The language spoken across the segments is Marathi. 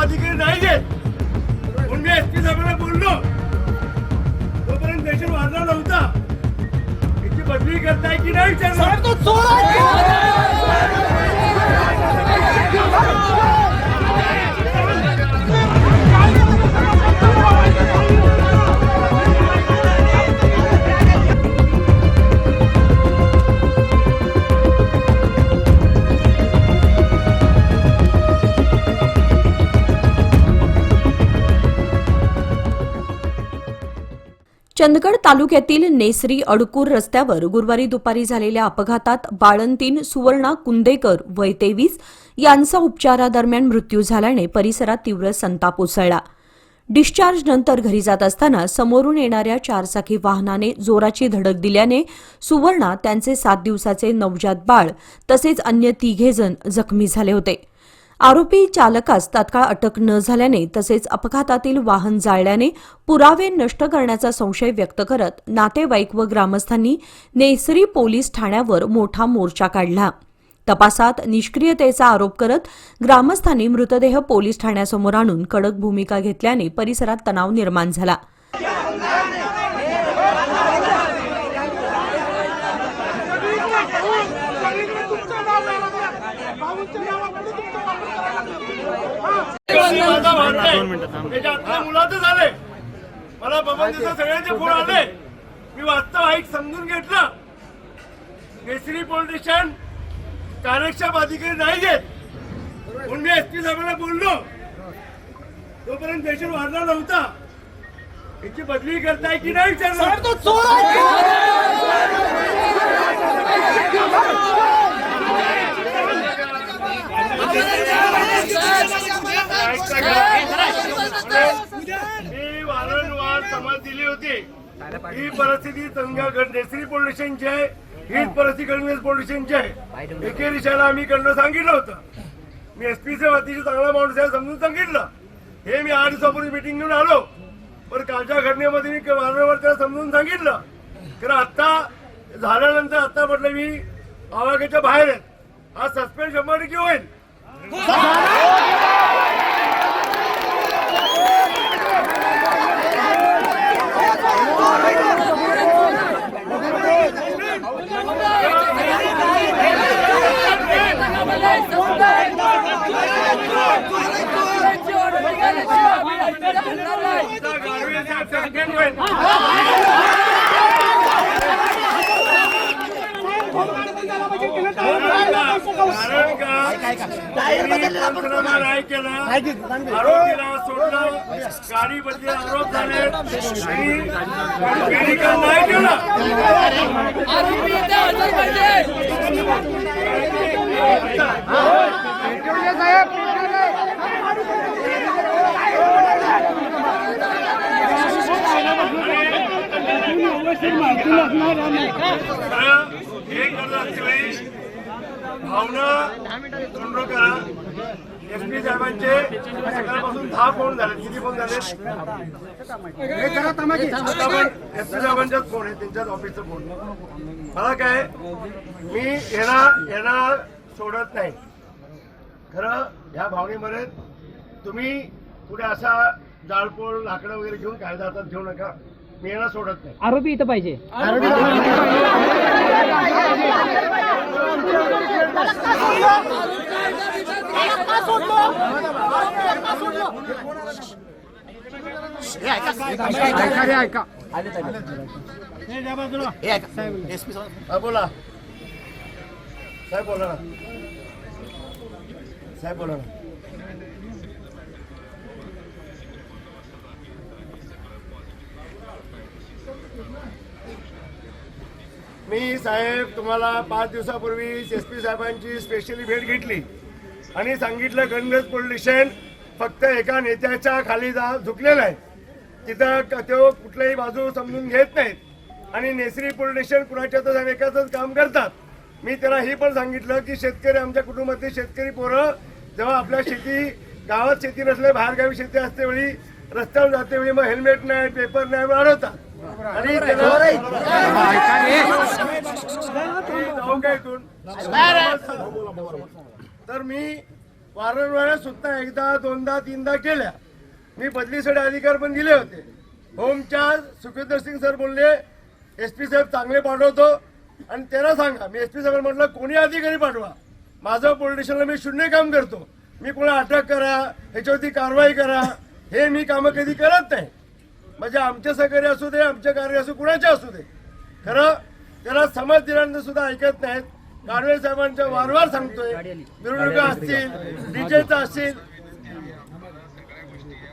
अधिकारी नाही घेत म्हणून मी एसपी साहेबांना बोललो. तोपर्यंत पेशंट वाढला नव्हता. याची बदली करताय की नाही चंदगड तालुक्यातील नेसरी अडकूर रस्त्यावर गुरुवारी दुपारी झालेल्या अपघातात बाळंतीण सुवर्णा कुंदेकर वय 23 यांचा उपचारादरम्यान मृत्यू झाल्याने परिसरात तीव्र संताप उसळला. डिस्चार्जनंतर घरी जात असताना समोरून येणाऱ्या चारचाकी वाहनाने जोराची धडक दिल्याने सुवर्णा, त्यांचे 7 दिवसाचे नवजात बाळ तसेच अन्य 3 जण जखमी झाले होते. आरोपी चालकास तात्काळ अटक न झाल्याने तसेच अपघातातील वाहन जाळल्याने पुरावे नष्ट करण्याचा संशय व्यक्त करत नातेवाईक व ग्रामस्थांनी नेसरी पोलीस ठाण्यावर मोठा मोर्चा काढला. तपासात निष्क्रियतेचा आरोप करत ग्रामस्थांनी मृतदेह पोलीस ठाण्यासमोर आणून कडक भूमिका घेतल्याने परिसरात तणाव निर्माण झाला. मुलाचं झाले. मला बाबांचे सगळ्यांचे फोन आले. मी वास्तव ऐक समजून घेतलं. नेसरी पोलीस स्टेशन कार्यक्षम अधिकारी नाही घेत म्हणून मी एसपी साहेबांना बोललो. तोपर्यंत पेशंट वाढला नव्हता. याची बदली करताय की नाही मी वारंवार समज दिली होती. ही परिस्थिती चंदगड नेसरी पोलीस स्टेशनची आहे. हीच परिस्थिती कळमेज पोलीस स्टेशनची आहे. एके दिशेला आम्ही करणं सांगितलं होतं. मी एसपीचे अतिशय चांगला माणूस आहे समजून सांगितलं. हे मी 8 दिवसापूर्वी मीटिंग घेऊन आलो. पण कालच्या घटनेमध्ये मी वारंवार त्याला समजून सांगितलं. कारण आता झाल्यानंतर आता म्हटलं मी आवाक्याच्या बाहेर आहेत. हा सस्पेंड 100% होईल. नाही केला. आरोपीला सोडलं. गाडी बदली आरोप झाले आणि मेडिकल नाही केलं. भावना कंट्रोल करा. एसपी साहेबांचे सकाळपासून 10 फोन झाले. किती फोन झाले? एसपी साहेबांचाच फोन आहे, त्यांच्याच ऑफिसचा फोन. मला काय मी येणार सोडत नाही. खरं ह्या भावनेमध्ये तुम्ही पुढे असा जाळपोळ लाकडं वगैरे घेऊन कायदा हातात घेऊ नका. मी यांना सोडत नाही. आरोपी इथं पाहिजे. बोला साहेब, बोला ना साहेब, बोला ना. मी साहेब तुम्हाला 5 दिवसापूर्वी एसपी साहेबांची स्पेशली भेट घेतली आणि सांगितलं गणगज पोलीस स्टेशन फक्त एका नेत्याच्या खाली झुकलेलं आहे. तिथं तो कुठल्याही बाजू समजून घेत नाहीत आणि नेसरी पोलीस स्टेशन कुणाच्या तर एकाच काम करतात. मी त्याला हे पण सांगितलं की शेतकरी, आमच्या कुटुंबातले शेतकरी पोरं जेव्हा आपल्या गावात शेती नसले, बाहेरगावी शेती असते वेळी रस्त्यावर जाते वेळी मग हेल्मेट नाही, पेपर नाही अडवतात. आणि जाऊ काय इथून तर मी वारंवार सुद्धा एकदा दोनदा तीनदा केल्या. मी बदलीसाठी अधिकार पण दिले होते. होमच्या सुखविंदर सिंग सर बोलले एसपी साहेब चांगले पाठवतो आणि त्यांना सांगा. मी एसपी साहेब म्हटलं कोणी अधिकारी पाठवा, माझं पोलीस स्टेशनला मी शून्य काम करतो. मी कोणा अटक करा, ह्याच्यावरती कारवाई करा, हे मी कामं कधी करत नाही. म्हणजे आमचे सहकारी असू दे, आमचे कार्य असू, कुणाचे असू दे. खरं त्याला समज दिल्यानंतर सुद्धा ऐकत नाहीत. गाडवे साहेबांच्या वारंवार सांगतोय, मिरवणुका असतील, डीजेचा असतील.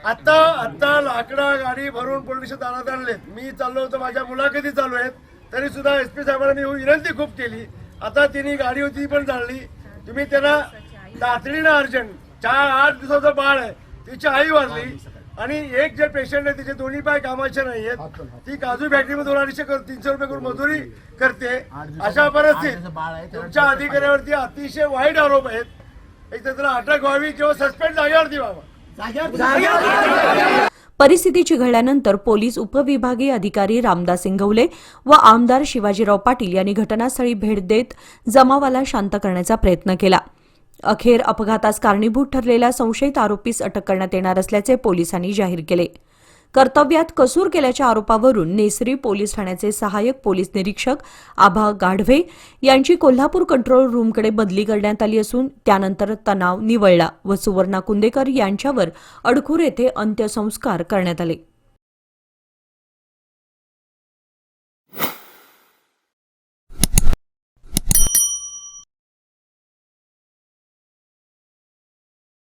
आता लाकडा गाडी भरून पोलीस दारात आणलेत. मी चाललो होतो, माझ्या मुलाखती चालू आहेत, तरी सुद्धा एसपी साहेबांना मी विनंती खूप केली. आता तिने गाडी होती पण जाळली. तुम्ही त्यांना तातडीनं अर्जंट 4-8 दिवसाचं बाळ आहे, तिची आई वारली आणि एक जे पेशंट आहे तिचे दोन्ही पाय कामाचे नाहीयेत. ती काजू फॅक्टरीमध्ये 200-300 रुपये करून मजुरी करते. अशा परिस्थितीत तुमच्या अधिकाऱ्यावरती अतिशय वाईट आरोप आहेत. एक तर त्याला अटक व्हावी किंवा सस्पेंड जागेवरती व्हावा. परिस्थिती चिघळल्यानंतर पोलीस उपविभागीय अधिकारी रामदास इंगवले व आमदार शिवाजीराव पाटील यांनी घटनास्थळी भेट देत जमावाला शांत करण्याचा प्रयत्न केला. अखेर अपघातास कारणीभूत ठरलेल्या संशयित आरोपीस अटक करण्यात येणार असल्याचे पोलिसांनी जाहीर केले. कर्तव्यात कसूर केल्याच्या आरोपावरून नेसरी पोलीस ठाण्याचे सहाय्यक पोलीस निरीक्षक आभा गाढवे यांची कोल्हापूर कंट्रोल रूमकडे बदली करण्यात आली असून त्यानंतर तणाव निवळला व सुवर्णा कुंदेकर यांच्यावर अडखूर येथे अंत्यसंस्कार करण्यात आले.